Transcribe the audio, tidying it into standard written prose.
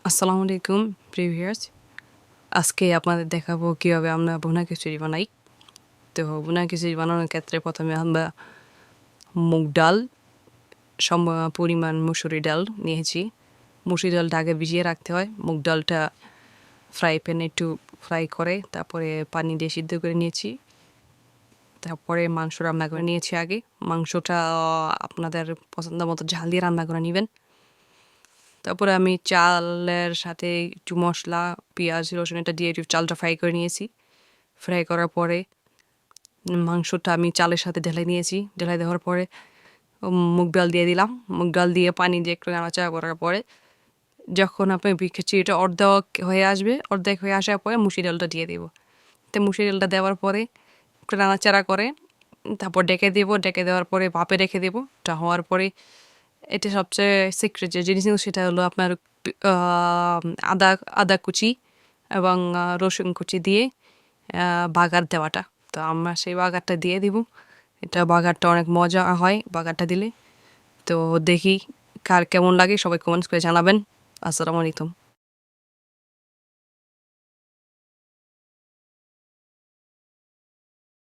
আসসালামু আলাইকুম প্রিভিয়ার্স। আজকে আপনাদের দেখাবো কীভাবে আমরা ভুনা খিচুড়ি বানাই। তো ভুনা খিচুড়ি বানানোর ক্ষেত্রে প্রথমে আমরা মুগ ডাল সম পরিমাণ মুসুরি ডাল নিয়েছি। মুসুরি ডালটা আগে ভিজিয়ে রাখতে হয়। মুগ ডালটা ফ্রাই প্যানে একটু ফ্রাই করে তারপরে পানি দিয়ে সিদ্ধ করে নিয়েছি। তারপরে মাংস রান্না করে নিয়েছি আগে। মাংসটা আপনাদের পছন্দ মতো ঝাল দিয়ে রান্না করে নেবেন। তারপরে আমি চালের সাথে একটু মশলা, পেঁয়াজ, রসুন এটা দিয়ে একটু চালটা ফ্রাই করে নিয়েছি। ফ্রাই করার পরে মাংসটা আমি চালের সাথে ঢেলে নিয়েছি। ঢেলে দেওয়ার পরে মুগ ডাল দিয়ে দিলাম। মুগ ডাল দিয়ে পানি দিয়ে একটু নাড়াচাড়া করার পরে যখন আপনার খিচুড়িটা অর্ধেক হয়ে আসার পরে মুসুরি ডালটা দিয়ে দেবো। তো মুসুরি ডালটা দেওয়ার পরে একটু নাড়াচাড়া করে তারপর ডেকে দেবো। ডেকে দেওয়ার পরে ভাপে রেখে দেবো। এটা হওয়ার পরে এটা সবচেয়ে সিক্রেট যে জিনিস সেটা হলো আপনার আদা আদা কুচি এবং রসুন কুচি দিয়ে বাগার দেওয়াটা। তো আমরা সেই বাগারটা দিয়ে দিব। এটা বাগারটা অনেক মজা হয় বাগারটা দিলে। তো দেখি কার কেমন লাগে, সবাই কমেন্টস করে জানাবেন। আসসালামু আলাইকুম।